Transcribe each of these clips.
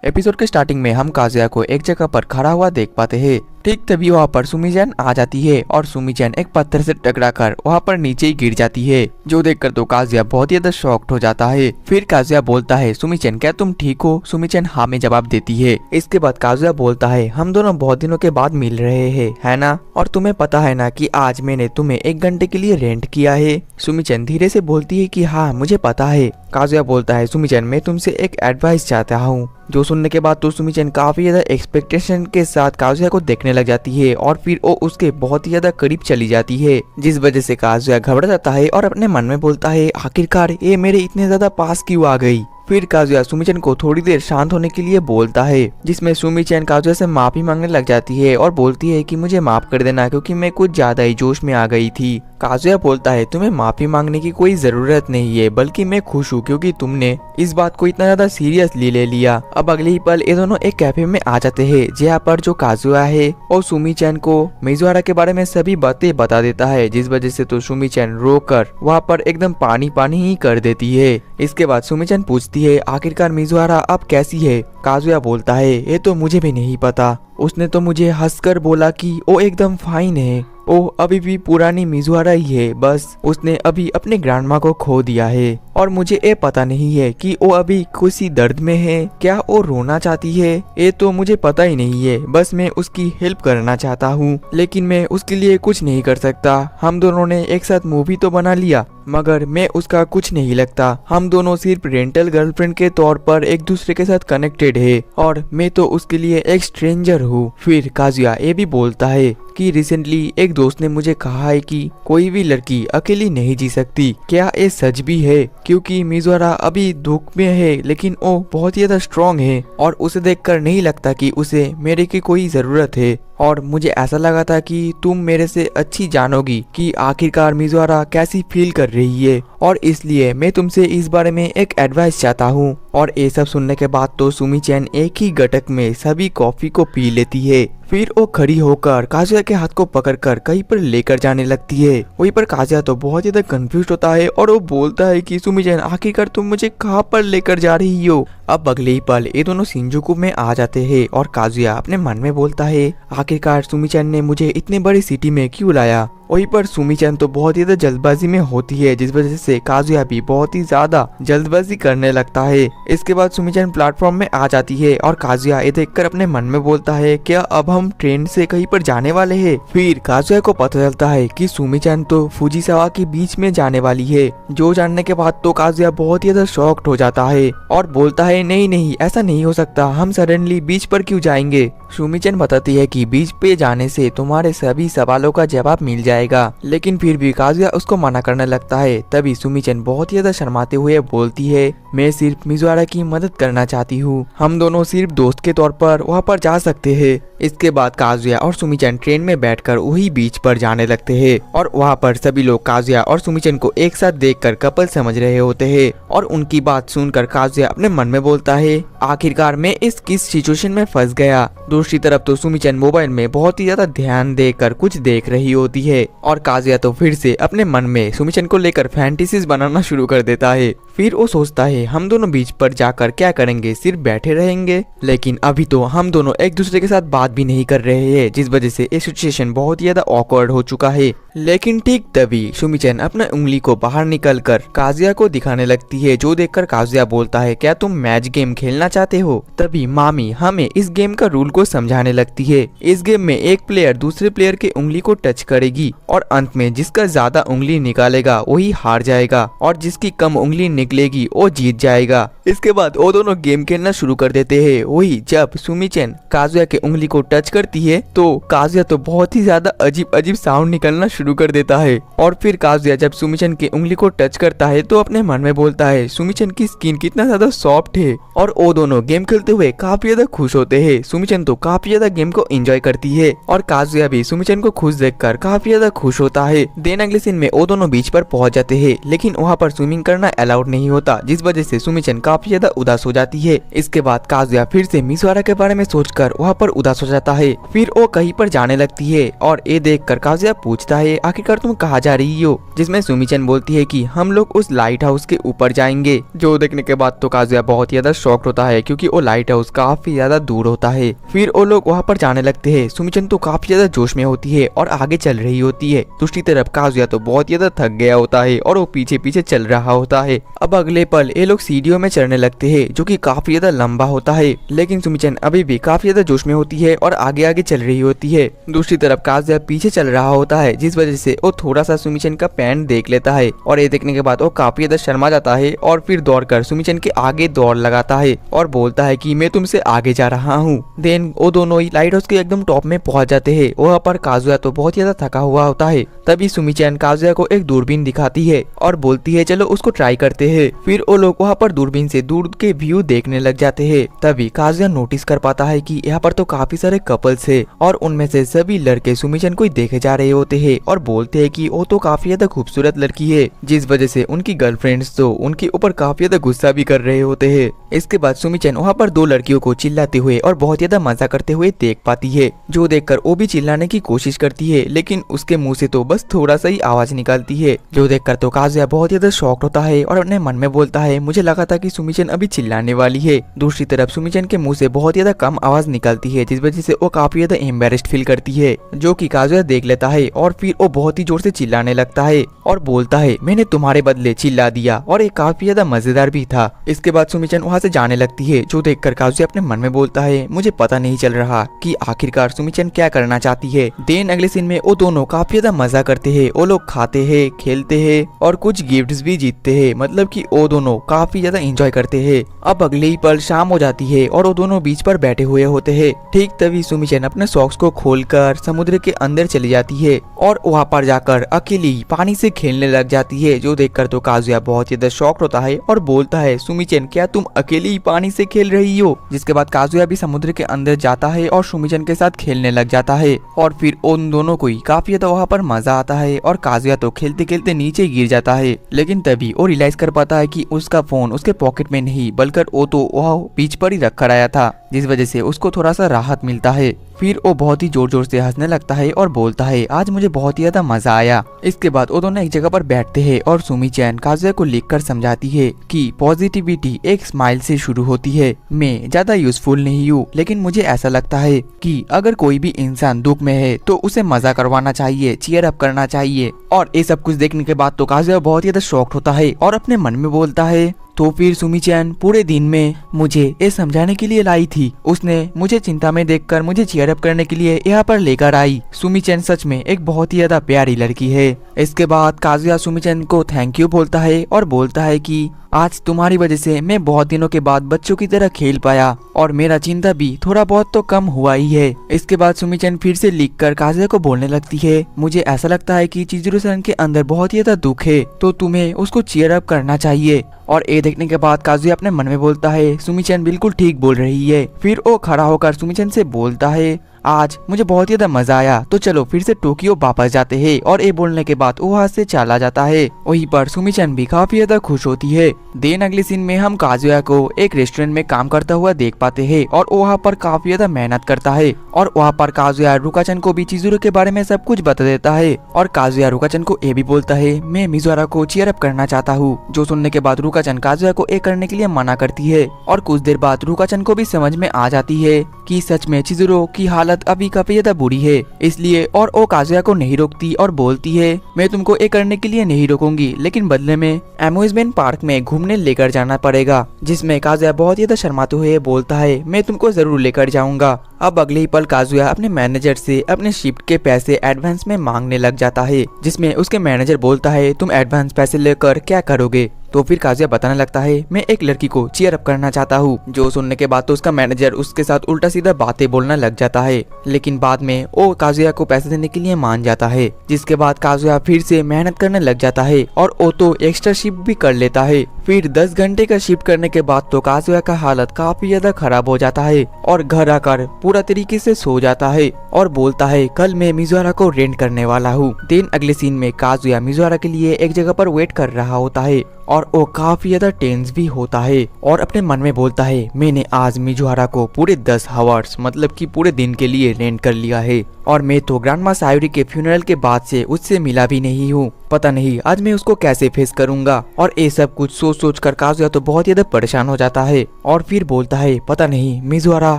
Episode के starting में हम काजुया को एक जगह पर खड़ा हुआ देख पाते हैं। ठीक तभी वहाँ पर सुमीचैन आ जाती है और सुमीचैन एक पत्थर से टकराकर वहाँ पर नीचे ही गिर जाती है, जो देखकर तो काजुया बहुत ही ज्यादा शॉक्ड हो जाता है। फिर काजुया बोलता है, सुमीचैन क्या तुम ठीक हो? सुमीचैन हाँ में जवाब देती है। इसके बाद काजुया बोलता है, हम दोनों बहुत दिनों के बाद मिल रहे हैं, है ना? और तुम्हें पता है ना कि आज मैंने तुम्हें 1 घंटे के लिए रेंट किया है? सुमीचैन धीरे से बोलती है कि हाँ मुझे पता है। काजुया बोलता है, सुमीचैन मैं तुमसे एक एडवाइस चाहता हूँ। जो सुनने के बाद तो सुमीचैन काफी ज्यादा एक्सपेक्टेशन के साथ काजुया को देखने लग जाती है और फिर वो उसके बहुत ही ज्यादा करीब चली जाती है, जिस वजह से काजुया घबरा जाता है और अपने मन में बोलता है, आखिरकार ये मेरे इतने ज्यादा पास क्यों आ गई? फिर काजुया सुमीचैन को थोड़ी देर शांत होने के लिए बोलता है, जिसमें सुमीचैन काजुया से माफी मांगने लग जाती है और बोलती है कि मुझे माफ कर देना क्योंकि मैं कुछ ज्यादा ही जोश में आ गई थी। काजुया बोलता है, तुम्हें माफी मांगने की कोई जरूरत नहीं है, बल्कि मैं खुश हूँ क्योंकि तुमने इस बात को इतना ज्यादा सीरियसली ले लिया। अब अगले ही पल ये दोनों एक कैफे में आ जाते हैं, जहाँ पर जो काजुया है और सुमीचैन को मिजुआरा के बारे में सभी बातें बता देता है, जिस वजह से तो सुमीचैन रोकर वहाँ पर एकदम पानी पानी ही कर देती है। इसके बाद सुमीचैन पूछती है, आखिरकार मिजुआरा अब कैसी है? काजुया बोलता है, ये तो मुझे भी नहीं पता, उसने तो मुझे हंसकर बोला कि वो एकदम फाइन है, वो अभी भी पुरानी मिजुआरा ही है, बस उसने अभी अपने ग्रैंडमा को खो दिया है और मुझे ये पता नहीं है कि वो अभी किसी दर्द में है, क्या वो रोना चाहती है, ये तो मुझे पता ही नहीं है। बस मैं उसकी हेल्प करना चाहता हूँ, लेकिन मैं उसके लिए कुछ नहीं कर सकता। हम दोनों ने एक साथ मूवी तो बना लिया, मगर मैं उसका कुछ नहीं लगता। हम दोनों सिर्फ रेंटल गर्लफ्रेंड के तौर पर एक दूसरे के साथ कनेक्टेड है और मैं तो उसके लिए एक स्ट्रेंजर हूँ। फिर काजुया ये भी बोलता है कि रिसेंटली एक दोस्त ने मुझे कहा है कि कोई भी लड़की अकेली नहीं जी सकती। क्या ये सच भी है? क्योंकि मिजुआरा अभी दुख में है, लेकिन वो बहुत ही ज्यादा स्ट्रॉन्ग है और उसे देखकर नहीं लगता कि उसे मेरे की कोई जरूरत है। और मुझे ऐसा लगा था कि तुम मेरे से अच्छी जानोगी कि आखिरकार मिजुआरा कैसी फील कर रही है, और इसलिए मैं तुमसे इस बारे में एक एडवाइस चाहता हूँ। और ये सब सुनने के बाद तो सुमीचैन एक ही घटक में सभी कॉफी को पी लेती है। फिर वो खड़ी होकर काजुया के हाथ को पकड़कर कहीं पर लेकर जाने लगती है। वहीं पर काजुया तो बहुत ज्यादा कंफ्यूज होता है और वो बोलता है कि सुमीचैन आखिरकार तुम मुझे कहाँ पर लेकर जा रही हो? अब अगले ही पल ये दोनों शिंजुकू में आ जाते हैं और काजुया अपने मन में बोलता है, आखिरकार सुमीचैन ने मुझे इतने बड़ी सिटी में क्यों लाया? वहीं पर सुमीचैन तो बहुत ही ज्यादा जल्दबाजी में होती है, जिस वजह से काजुया भी बहुत ही ज्यादा जल्दबाजी करने लगता है। इसके बाद सुमीचैन प्लेटफॉर्म में आ जाती है और काजुया ये देखकर अपने मन में बोलता है, क्या अब हम ट्रेन से कहीं पर जाने वाले हैं? फिर काजुया को पता चलता है कि सुमीचैन तो फुजिसावा के बीच में जाने वाली है। जो जानने के बाद तो काजुया बहुत ही ज्यादा शॉक्ड हो जाता है और बोलता है, नहीं नहीं ऐसा नहीं हो सकता, हम सडनली बीच पर क्यों जाएंगे? सुमीचैन बताती है कि बीच पे जाने से तुम्हारे सभी सवालों का जवाब मिल जाएगा, लेकिन फिर भी काजुया उसको मना करने लगता है। तभी सुमीचैन बहुत ही ज्यादा शर्माते हुए बोलती है, मैं सिर्फ मिजुआरा की मदद करना चाहती हूँ, हम दोनों सिर्फ दोस्त के तौर पर वहाँ पर जा सकते हैं। इसके बाद काजुया और सुमीचैन ट्रेन में बैठकर वही बीच पर जाने लगते हैं और वहाँ पर सभी लोग काजुया और सुमीचैन को एक साथ देखकर कपल समझ रहे होते हैं। और उनकी बात सुनकर काजुया अपने मन में बोलता है, आखिरकार मैं इस किस सिचुएशन में फंस गया। दूसरी तरफ तो सुमीचैन मोबाइल में बहुत ही ज्यादा ध्यान देकर कुछ देख रही होती है और काजुया तो फिर से अपने मन में सुमीचैन को लेकर फैंटेसीज बनाना शुरू कर देता है। फिर वो सोचता है, हम दोनों बीच पर जाकर क्या करेंगे, सिर्फ बैठे रहेंगे? लेकिन अभी तो हम दोनों एक दूसरे के साथ बात भी नहीं कर रहे हैं, जिस वजह से ये सिचुएशन बहुत ही ज्यादा ऑकवर्ड हो चुका है। लेकिन ठीक तभी सुमीचैन अपना उंगली को बाहर निकलकर काजुया को दिखाने लगती है, जो देखकर काजुया बोलता है, क्या तुम मैच गेम खेलना चाहते हो? तभी मामी हमें इस गेम का रूल को समझाने लगती है। इस गेम में एक प्लेयर दूसरे प्लेयर के उंगली को टच करेगी और अंत में जिसका ज्यादा उंगली निकालेगा वही हार जाएगा और जिसकी कम उंगली निकलेगी वो जीत जाएगा। इसके बाद वो दोनों गेम खेलना शुरू कर देते हैं। वही जब सुमीचैन काजुया के उंगली को टच करती है तो काजुया तो बहुत ही ज्यादा अजीब अजीब साउंड निकलना शुरू कर देता है। और फिर काजुया जब सुमीचैन की उंगली को टच करता है तो अपने मन में बोलता है, सुमीचैन की स्किन कितना ज्यादा सॉफ्ट है। और वो दोनों गेम खेलते हुए काफी ज्यादा खुश होते हैं। सुमीचैन तो काफी ज्यादा गेम को एंजॉय करती है और काजुया भी सुमीचैन को खुश देखकर काफी ज्यादा खुश होता है। देन अगले सीन में वो दोनों बीच पर पहुंच जाते हैं, लेकिन वहाँ पर स्विमिंग करना अलाउड नहीं होता, जिस वजह से सुमीचैन काफी ज्यादा उदास हो जाती है। इसके बाद काजुया फिर से मिजुआरा के बारे में सोचकर वहाँ पर उदास हो जाता है। फिर वो कहीं पर जाने लगती है और ये देखकर काजुया पूछता है, है आखिरकार तुम कहाँ जा रही हो, जिसमें सुमीचन बोलती है कि हम लोग उस लाइट हाउस के ऊपर जाएंगे। जो देखने के बाद तो काजुया बहुत ही ज्यादा शॉक्ड होता है क्योंकि वो लाइट हाउस काफी ज्यादा दूर होता है। फिर वो लोग वहाँ पर जाने लगते हैं। सुमीचन तो काफी ज्यादा जोश में होती है और आगे चल रही होती है। दूसरी तरफ काजुया तो बहुत ज्यादा थक गया होता है और वो पीछे पीछे चल रहा होता है। अब अगले पल ये लोग सीढ़ियों में चढ़ने लगते हैं जो कि काफी ज्यादा लंबा होता है, लेकिन सुमीचन अभी भी काफी ज्यादा जोश में होती है और आगे आगे चल रही होती है। दूसरी तरफ काजुया पीछे चल रहा होता है, जिस वजह से वो थोड़ा सा सुमीचन का पैंट देख लेता है और ये देखने के बाद वो काफी ज्यादा शर्मा जाता है और फिर दौड़कर सुमीचन के आगे दौड़ लगाता है और बोलता है कि मैं तुमसे आगे जा रहा हूँ। देन वो दोनों ही लाइट हाउस के एकदम टॉप में पहुंच जाते हैं। वहाँ पर काजुया तो बहुत ज्यादा थका हुआ होता है। तभी सुमीचन काजुया को एक दूरबीन दिखाती है और बोलती है चलो उसको ट्राई करते हैं। फिर वो लोग वहाँ पर दूरबीन से दूर के व्यू देखने लग जाते हैं। तभी काजुया नोटिस कर पाता है कि यहाँ पर तो काफी सारे कपल्स है और उनमें से सभी लड़के सुमीचन को देखे जा रहे होते हैं और बोलते हैं कि वो तो काफी ज्यादा खूबसूरत लड़की है, जिस वजह से उनकी गर्लफ्रेंड्स तो उनके ऊपर काफी ज्यादा गुस्सा भी कर रहे होते हैं। इसके बाद सुमीचन वहाँ पर दो लड़कियों को चिल्लाते हुए और बहुत ज्यादा मजा करते हुए देख पाती है, जो देखकर वो भी चिल्लाने की कोशिश करती है, लेकिन उसके मुंह से तो बस थोड़ा सा ही आवाज निकलती है। जो देखकर तो काजुया बहुत ज्यादा शॉक्ड होता है और अपने मन में बोलता है मुझे लगा था कि सुमीचन अभी चिल्लाने वाली है। दूसरी तरफ सुमीचन के मुंह से बहुत ज्यादा कम आवाज निकलती है, जिस वजह से वो काफी ज्यादा एम्बेरेस्ड फील करती है, जो कि काजुया देख लेता है और फिर वो बहुत ही जोर से चिल्लाने लगता है और बोलता है मैंने तुम्हारे बदले चिल्ला दिया, और ये काफी ज्यादा मजेदार भी था। इसके बाद सुमीचन वहाँ से जाने लगती है, जो देखकर काजुया अपने मन में बोलता है मुझे पता नहीं चल रहा कि आखिरकार सुमीचन क्या करना चाहती है। देन अगले सीन में वो दोनों काफी ज्यादा मजा करते हैं। वो लोग खाते हैं, खेलते हैं और कुछ गिफ्ट्स भी जीतते हैं, मतलब कि वो दोनों काफी ज्यादा एंजॉय करते हैं। अब अगले ही पल शाम हो जाती है और वो दोनों बीच पर बैठे हुए होते हैं। ठीक तभी सुमीचन अपने सॉक्स को खोलकर समुद्र के अंदर चली जाती है और वहाँ पर जाकर अकेली पानी से खेलने लग जाती है, जो देखकर तो काजुया बहुत ज्यादा शॉक्ड होता है और बोलता है सुमीचन क्या तुम अकेली ही पानी से खेल रही हो। जिसके बाद काजुया भी समुद्र के अंदर जाता है और सुमीचन के साथ खेलने लग जाता है और फिर उन दोनों को ही काफी ज्यादा वहाँ पर मजा आता है और काजुया तो खेलते खेलते नीचे गिर जाता है। लेकिन तभी वो रियलाइज कर पाता है कि उसका फोन उसके पॉकेट में नहीं बल्कि वो तो वह बीच पर ही रखकर आया था, जिस वजह से उसको थोड़ा सा राहत मिलता है। फिर वो बहुत ही जोर जोर से हंसने लगता है और बोलता है आज मुझे बहुत ही ज्यादा मजा आया। इसके बाद वो दोनों एक जगह पर बैठते हैं और सुमीचन काजुया को लिखकर समझाती है कि पॉजिटिविटी एक स्माइल से शुरू होती है। मैं ज्यादा यूजफुल नहीं हूँ, लेकिन मुझे ऐसा लगता है कि अगर कोई भी इंसान दुख में है तो उसे मजा करवाना चाहिए, चीयर अप करना चाहिए। और ये सब कुछ देखने के बाद तो काजुया बहुत ही ज्यादा शॉक्ड होता है और अपने मन में बोलता है तो फिर सुमीचन पूरे दिन में मुझे ये समझाने के लिए लाई थी, उसने मुझे चिंता में देखकर मुझे चीयर अप करने के लिए यहाँ पर लेकर आई। सुमीचन सच में एक बहुत ही ज्यादा प्यारी लड़की है। इसके बाद काजुया सुमीचन को थैंक यू बोलता है और बोलता है कि आज तुम्हारी वजह से मैं बहुत दिनों के बाद बच्चों की तरह खेल पाया और मेरा चिंता भी थोड़ा बहुत तो कम हुआ ही है। इसके बाद सुमीचन फिर से लिखकर काजुया को बोलने लगती है मुझे ऐसा लगता है कि चिजुरो-सन के अंदर बहुत ही ज्यादा दुख है, तो तुम्हें उसको चीयर अप करना चाहिए। और ये देखने के बाद काजुया अपने मन में बोलता है सुमीचन बिल्कुल ठीक बोल रही है। फिर वो खड़ा होकर सुमीचन से बोलता है आज मुझे बहुत ज्यादा मजा आया, तो चलो फिर से टोक्यो वापस जाते हैं। और ये बोलने के बाद वो वहाँ से चला जाता है। वहीं पर सुमीचन भी काफी ज्यादा खुश होती है। देन अगले सीन में हम काजुया को एक रेस्टोरेंट में काम करता हुआ देख पाते हैं और वो वहाँ पर काफी ज्यादा मेहनत करता है और वहाँ पर काजुया रुकाचन को भी चिजुरो के बारे में सब कुछ बता देता है। और काजुया रुकाचन को ये भी बोलता है मैं मिजुआरा को चीयर अप करना चाहता हूँ, जो सुनने के बाद रुकाचन काजुया को ये करने के लिए मना करती है। और कुछ देर बाद रुकाचन को भी समझ में आ जाती है कि सच में चिजुरो की हालत अभी काफी ज्यादा बुरी है, इसलिए और वो काजुया को नहीं रोकती और बोलती है मैं तुमको ये करने के लिए नहीं रोकूंगी, लेकिन बदले में एम्यूजमेंट पार्क में घूमने लेकर जाना पड़ेगा। जिसमें काजुया बहुत ज्यादा शर्माते हुए बोलता है मैं तुमको जरूर लेकर जाऊंगा। अब अगले ही पल काजुया अपने मैनेजर से अपने शिफ्ट के पैसे एडवांस में मांगने लग जाता है, जिसमें उसके मैनेजर बोलता है तुम एडवांस पैसे लेकर क्या करोगे। तो फिर काजुया बताने लगता है मैं एक लड़की को चीयर अप करना चाहता हूँ, जो सुनने के बाद तो उसका मैनेजर उसके साथ उल्टा सीधा बातें बोलना लग जाता है। लेकिन बाद में वो काजुया को पैसे देने के लिए मान जाता है। जिसके बाद काजुया फिर से मेहनत करने लग जाता है और वो तो एक्स्ट्रा शिफ्ट भी कर लेता है। फिर 10 घंटे का शिफ्ट करने के बाद तो काजुया का हालत काफी ज्यादा खराब हो जाता है और घर आकर पूरा तरीके से सो जाता है और बोलता है कल मैं मिजुआरा को रेंट करने वाला हूँ। दिन अगले सीन में काजुया मिजुआरा के लिए एक जगह पर वेट कर रहा होता है और वो काफी ज्यादा टेंस भी होता है और अपने मन में बोलता है मैंने आज मिजुआरा को पूरे 10 आवर्स मतलब कि पूरे दिन के लिए रेंट कर लिया है और मैं तो ग्रैंडमा सायोरी के फ्यूनरल के बाद से उससे मिला भी नहीं हूँ। पता नहीं आज मैं उसको कैसे फेस करूंगा। और ये सब कुछ सोच कर काजुया तो बहुत ज्यादा परेशान हो जाता है और फिर बोलता है पता नहीं मिजुआरा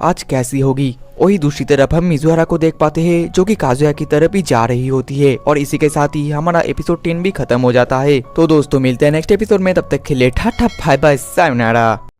आज कैसी होगी। वही दूसरी तरफ हम मिजुआरा को देख पाते हैं जो कि काजुया की तरफ ही जा रही होती है और इसी के साथ ही हमारा एपिसोड 10 भी खत्म हो जाता है। तो दोस्तों मिलते हैं नेक्स्ट एपिसोड में, तब तक के लिए टाटा बाय बाय सायोनारा।